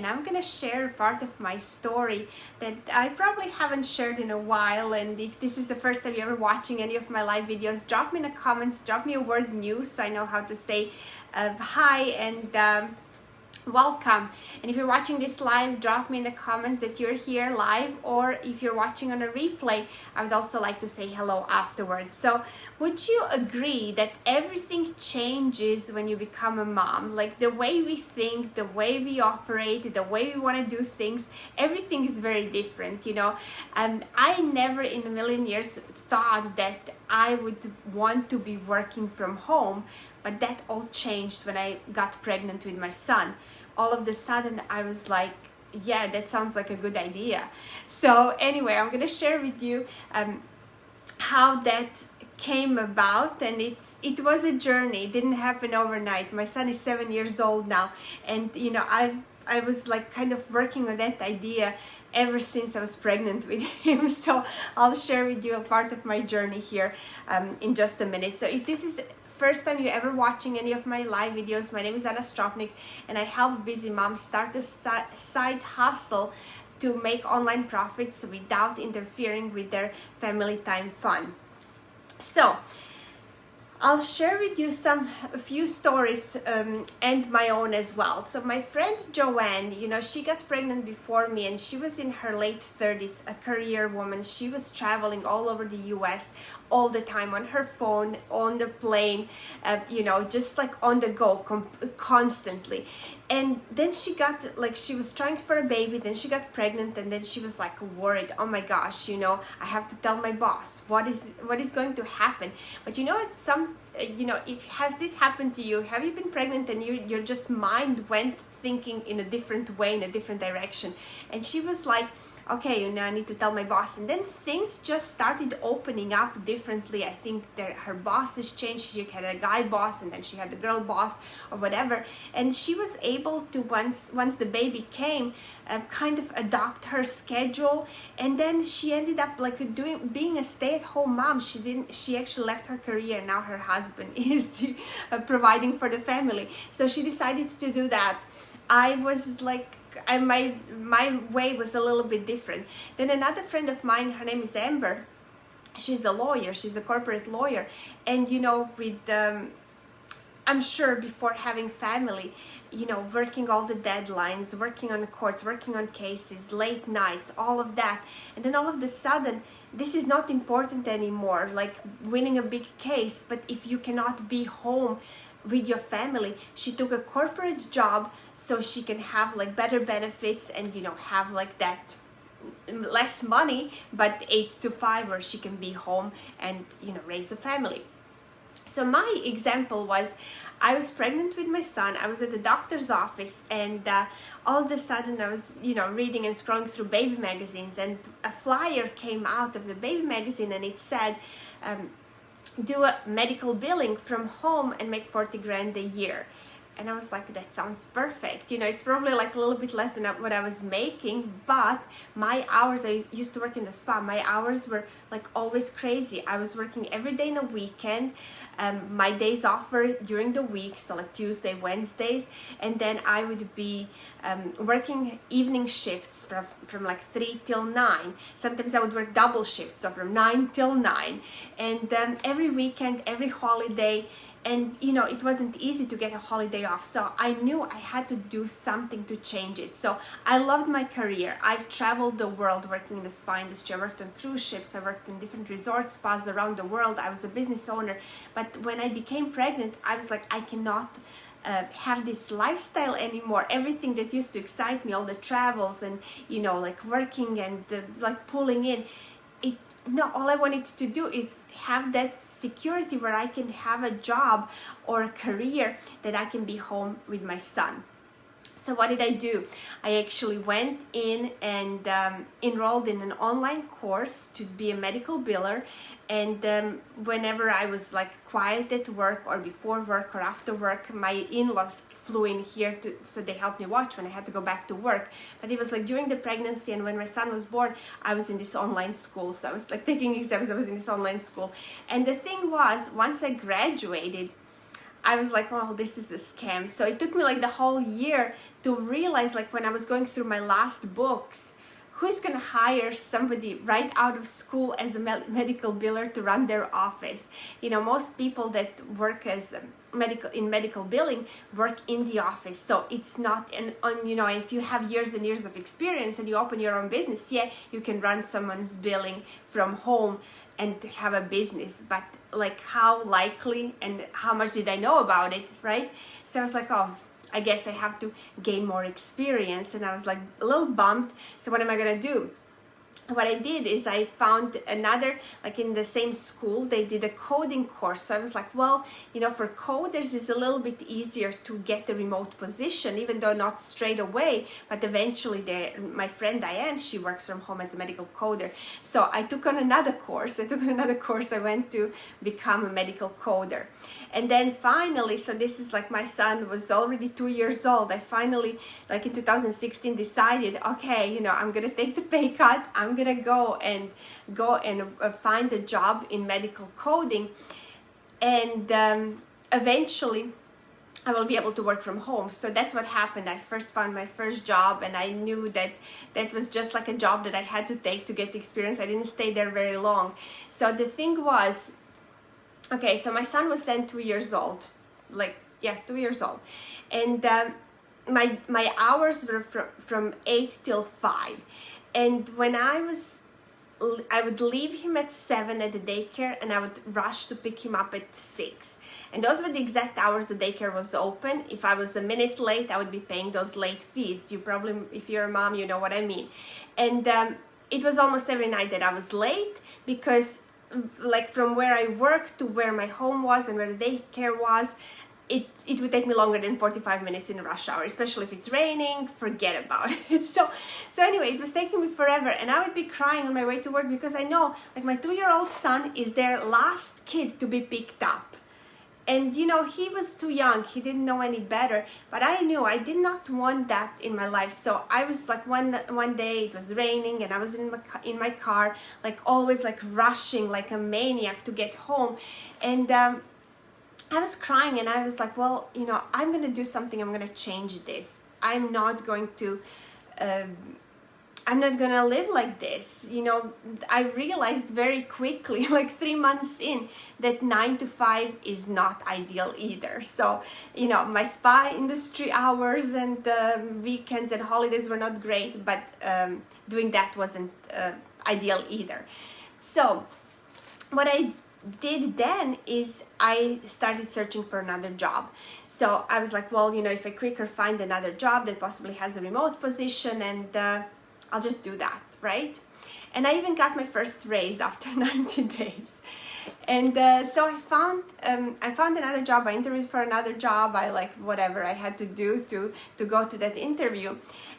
And I'm gonna share part of my story that I probably haven't shared in a while. And if this is the first time you're ever watching any of my live videos, drop me in the comments, drop me a word new so I know how to say hi and welcome. And if you're watching this live, drop me in the comments that you're here live, or if you're watching on a replay, I would also like to say hello afterwards. So would you agree that everything changes when you become a mom? Like the way we think, the way we operate, the way we want to do things, everything is very different, you know. And I never in a million years thought that I would want to be working from home, but that all changed when I got pregnant with my son. All of a sudden I was like, yeah, that sounds like a good idea. So anyway, I'm gonna share with you how that came about, and it was a journey. It didn't happen overnight. My son is 7 years old now, and you know, I was like kind of working on that idea ever since I was pregnant with him. So I'll share with you a part of my journey here in just a minute. So if this is the first time you're ever watching any of my live videos, my name is Anna Stropnik, and I help busy moms start a side hustle to make online profits without interfering with their family time fun. So I'll share with you a few stories and my own as well. So my friend Joanne, you know, she got pregnant before me, and she was in her late 30s, a career woman. She was traveling all over the US all the time, on her phone, on the plane, you know, just like on the go constantly. And then she got, like, she was trying for a baby, then she got pregnant, and then she was like worried, oh my gosh, you know, I have to tell my boss what is going to happen. But you know, it's you know, if has this happened to you, have you been pregnant and your just mind went thinking in a different way, in a different direction? And she was like, okay, you know, I need to tell my boss. And then things just started opening up differently. I think that her bosses changed. She had a guy boss, and then she had the girl boss or whatever. And she was able to, once the baby came, kind of adopt her schedule. And then she ended up like being a stay-at-home mom. She actually left her career. Now her husband is providing for the family. So she decided to do that. I was like, my way was a little bit different. Then another friend of mine, her name is Amber. She's a lawyer. She's a corporate lawyer, and you know, with I'm sure before having family, you know, working all the deadlines, working on the courts, working on cases, late nights, all of that. And then all of a sudden, this is not important anymore, like winning a big case. But if you cannot be home with your family, she took a corporate job so she can have like better benefits and, you know, have like that less money, but 8 to 5, where she can be home and, you know, raise a family. So my example was, I was pregnant with my son. I was at the doctor's office, and all of a sudden I was, you know, reading and scrolling through baby magazines, and a flyer came out of the baby magazine, and it said, do a medical billing from home and make 40 grand a year. And I was like, that sounds perfect. You know, it's probably like a little bit less than what I was making, but my hours, I used to work in the spa, my hours were like always crazy. I was working every day in a weekend. My days off were during the week, so like Tuesday, Wednesdays, and then I would be working evening shifts from like 3 till 9. Sometimes I would work double shifts, so from 9 till 9. And every weekend, every holiday. And you know, it wasn't easy to get a holiday off, so I knew I had to do something to change it. So I loved my career. I've traveled the world working in the spa industry. I worked on cruise ships, I worked in different resort spas around the world. I was a business owner. But when I became pregnant, I was like, I cannot have this lifestyle anymore. Everything that used to excite me, all the travels and, you know, like working and like pulling in, no, all I wanted to do is have that security where I can have a job or a career that I can be home with my son. So what did I do? I actually went in and enrolled in an online course to be a medical biller. And whenever I was like quiet at work, or before work or after work, my in-laws flew in here so they helped me watch when I had to go back to work. But it was like during the pregnancy, and when my son was born, I was in this online school. So I was like taking exams, I was in this online school. And the thing was, once I graduated, I was like, oh, this is a scam. So it took me like the whole year to realize, like when I was going through my last books, who's going to hire somebody right out of school as a medical biller to run their office? You know, most people that work as medical billing work in the office. So it's not you know, if you have years and years of experience and you open your own business, yeah, you can run someone's billing from home and have a business, but like how likely and how much did I know about it, right? So I was like, oh, I guess I have to gain more experience, and I was like a little bummed. So what am I gonna do? What I did is I found another, like in the same school, they did a coding course. So I was like, well, you know, for coders, it's a little bit easier to get a remote position, even though not straight away, but eventually my friend Diane, she works from home as a medical coder. So I took on another course. I went to become a medical coder. And then finally, so this is like my son was already 2 years old. I finally, like in 2016, decided, okay, you know, I'm going to take the pay cut. I'm gonna go and find a job in medical coding, and eventually I will be able to work from home. So that's what happened. I first found my first job, and I knew that that was just like a job that I had to take to get the experience. I didn't stay there very long. So the thing was, okay, so my son was then 2 years old, 2 years old, and my hours were from 8 till 5. And when I would leave him at 7 at the daycare, and I would rush to pick him up at 6. And those were the exact hours the daycare was open. If I was a minute late, I would be paying those late fees. You probably, if you're a mom, you know what I mean. And it was almost every night that I was late, because like from where I worked to where my home was and where the daycare was, it would take me longer than 45 minutes in rush hour, especially if it's raining, forget about it. So anyway, it was taking me forever, and I would be crying on my way to work, because I know, like, my 2-year-old son is their last kid to be picked up. And, you know, he was too young, he didn't know any better, but I knew I did not want that in my life. So I was like, one day it was raining, and I was in my car, like always like rushing like a maniac to get home. And I was crying, and I was like, well, you know, I'm going to do something. I'm going to change this. I'm not going to live like this. You know, I realized very quickly, like 3 months in, that 9 to 5 is not ideal either. So, you know, my spa industry hours and weekends and holidays were not great, but doing that wasn't ideal either. So what I did then is I started searching for another job. So I was like, well, you know, if I quicker find another job that possibly has a remote position, and I'll just do that, right? And I even got my first raise after 90 days. And so I found another job. I interviewed for another job. I like whatever I had to do to go to that interview,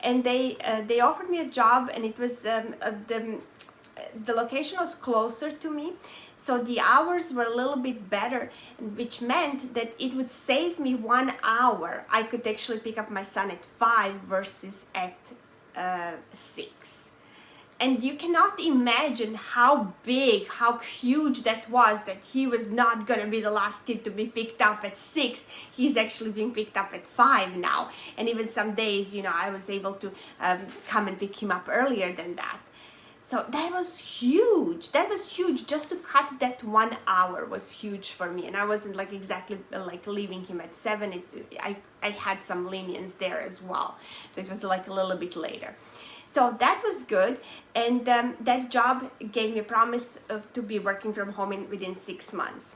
and they offered me a job, and it was the location was closer to me, so the hours were a little bit better, which meant that it would save me 1 hour. I could actually pick up my son at 5 versus at 6. And you cannot imagine how big, how huge that was, that he was not going to be the last kid to be picked up at 6. He's actually being picked up at 5 now. And even some days, you know, I was able to come and pick him up earlier than that. So that was huge. That was huge. Just to cut that 1 hour was huge for me. And I wasn't like exactly like leaving him at 7. I had some lenience there as well. So it was like a little bit later. So that was good. And that job gave me a promise to be working from home within 6 months.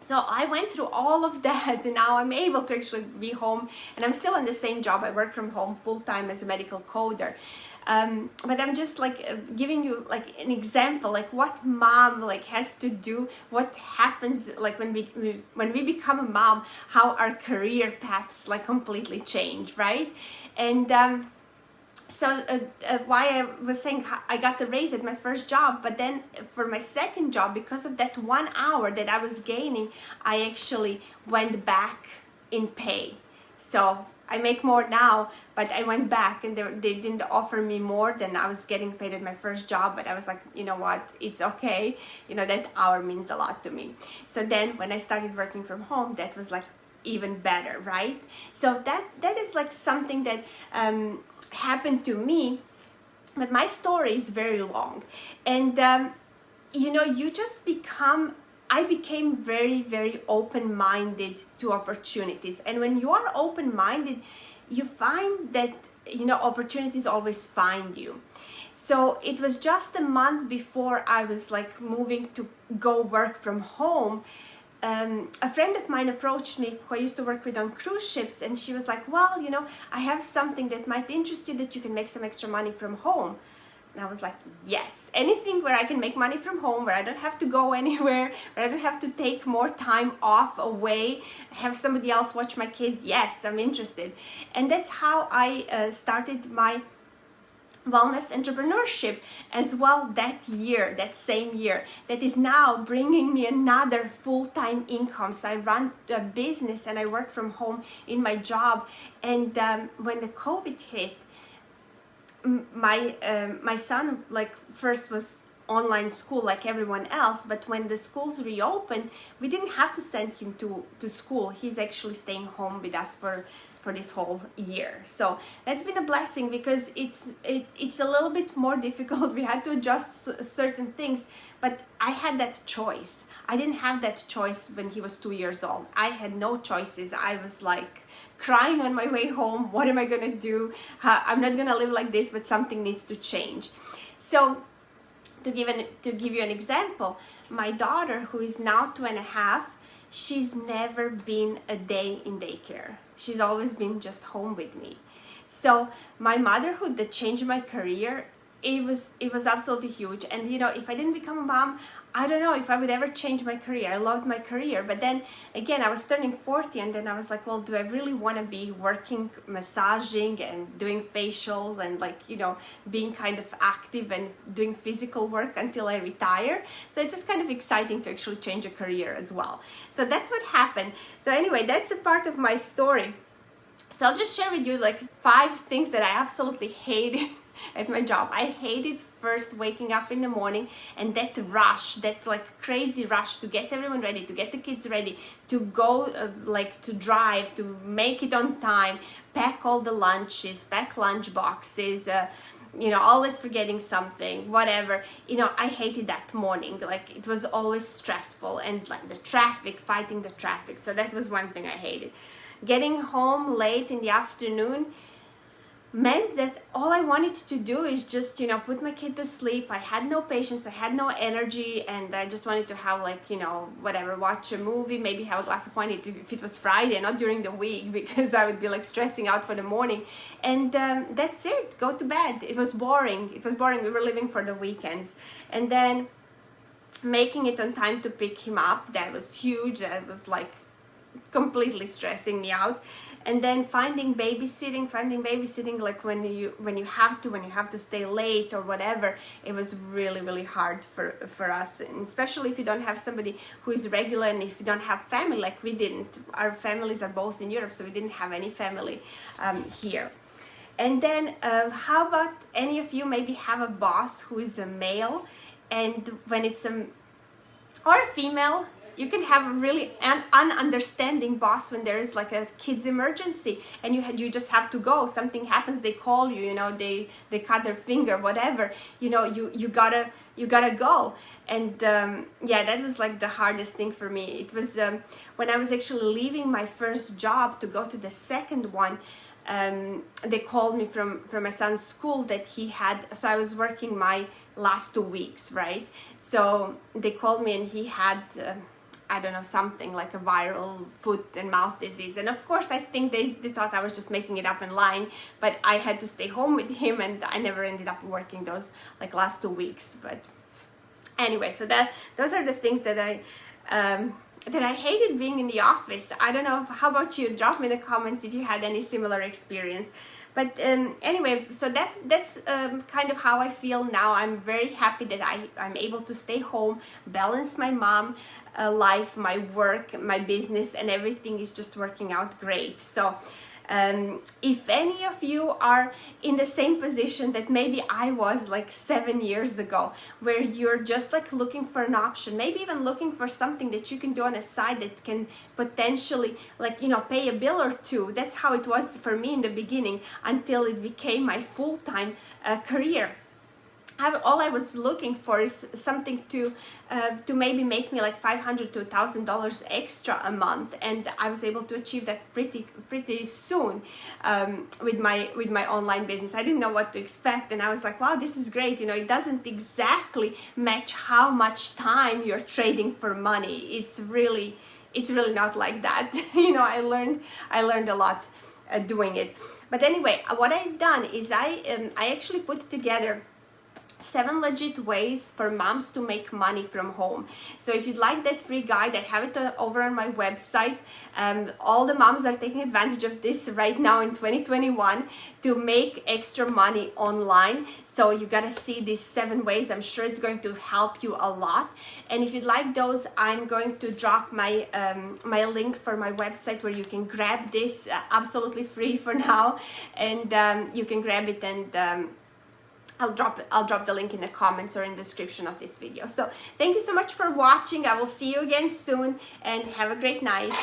So I went through all of that, and now I'm able to actually be home, and I'm still in the same job. I work from home full-time as a medical coder. But I'm just like giving you like an example, like what mom like has to do, what happens like when we become a mom, how our career paths like completely change, right? And so why I was saying I got the raise at my first job, but then for my second job, because of that 1 hour that I was gaining, I actually went back in pay. So I make more now, but I went back and they didn't offer me more than I was getting paid at my first job. But I was like, you know what, it's okay. You know, that hour means a lot to me. So then when I started working from home, that was like even better, right? So that is like something that happened to me. But my story is very long. And you know, you just become, I became very, very open-minded to opportunities. And when you are open-minded, you find that, you know, opportunities always find you. So it was just a month before I was like moving to go work from home. A friend of mine approached me who I used to work with on cruise ships, and she was like, well, you know, I have something that might interest you, that you can make some extra money from home. And I was like, yes, anything where I can make money from home, where I don't have to go anywhere, where I don't have to take more time off away, have somebody else watch my kids. Yes, I'm interested. And that's how I started my wellness entrepreneurship as well that year, that same year, that is now bringing me another full-time income. So I run a business and I work from home in my job. And when the COVID hit, my son, like, first was online school like everyone else, but when the schools reopened, we didn't have to send him to school. He's actually staying home with us for this whole year. So that's been a blessing, because it's a little bit more difficult. We had to adjust certain things, but I had that choice. I didn't have that choice when he was 2 years old. I had no choices. I was like crying on my way home. What am I gonna do? I'm not gonna live like this, but something needs to change. So to give you an example, my daughter, who is now 2.5, she's never been a day in daycare. She's always been just home with me. So my motherhood, that changed my career, it was absolutely huge. And you know, if I didn't become a mom, I don't know if I would ever change my career. I loved my career, but then again, I was turning 40, and then I was like, well, do I really want to be working, massaging and doing facials and, like, you know, being kind of active and doing physical work until I retire? So it was kind of exciting to actually change a career as well. So that's what happened. So anyway, that's a part of my story. So I'll just share with you like 5 things that I absolutely hated at my job. I hated first waking up in the morning, and that rush, that like crazy rush to get everyone ready, to get the kids ready, to go like to drive, to make it on time, pack all the lunches, pack lunch boxes, you know, always forgetting something, whatever. You know, I hated that morning. Like, it was always stressful, and like the traffic, fighting the traffic. So that was one thing I hated. Getting home late in the afternoon meant that all I wanted to do is just, you know, put my kid to sleep. I had no patience, I had no energy, and I just wanted to have, like, you know, whatever, watch a movie, maybe have a glass of wine if it was Friday, not during the week, because I would be like stressing out for the morning. And that's it, go to bed. It was boring. It was boring. We were living for the weekends. And then making it on time to pick him up, that was huge. That was like completely stressing me out. And then finding babysitting, like when you have to stay late or whatever, it was really hard for us, and especially if you don't have somebody who is regular, and if you don't have family, like we didn't. Our families are both in Europe, so we didn't have any family here. And then how about any of you maybe have a boss who is a male, and when it's or a female, you can have a really ununderstanding boss when there is like a kid's emergency, and you just have to go. Something happens, they call you, you know, they cut their finger, whatever, you know, you gotta go. And yeah, that was like the hardest thing for me. It was when I was actually leaving my first job to go to the second one. They called me from my son's school that he had, so I was working my last 2 weeks, right? So they called me, and he had I don't know, something like a viral foot and mouth disease. And of course, I think they thought I was just making it up and lying, but I had to stay home with him, and I never ended up working those like last 2 weeks. But anyway, so those are the things that I hated being in the office. I don't know, how about you? Drop me in the comments if you had any similar experience. But anyway, so that's kind of how I feel now. I'm very happy that I'm able to stay home, balance my mom life, my work, my business, and everything is just working out great. So If any of you are in the same position that maybe I was like 7 years ago, where you're just like looking for an option, maybe even looking for something that you can do on a side that can potentially, like, you know, pay a bill or two. That's how it was for me in the beginning, until it became my full-time career. All I was looking for is something to maybe make me like $500 to $1,000 extra a month, and I was able to achieve that pretty soon with my online business. I didn't know what to expect, and I was like, wow, this is great. You know, it doesn't exactly match how much time you're trading for money. It's really not like that. You know, I learned a lot doing it. But anyway, what I've done is I actually put together 7 legit ways for moms to make money from home. So if you'd like that free guide, I have it over on my website. All the moms are taking advantage of this right now in 2021 to make extra money online. So you gotta see these 7 ways. I'm sure it's going to help you a lot. And if you'd like those, I'm going to drop my my link for my website where you can grab this absolutely free for now, and you can grab it, and I'll drop the link in the comments or in the description of this video. So thank you so much for watching. I will see you again soon, and have a great night.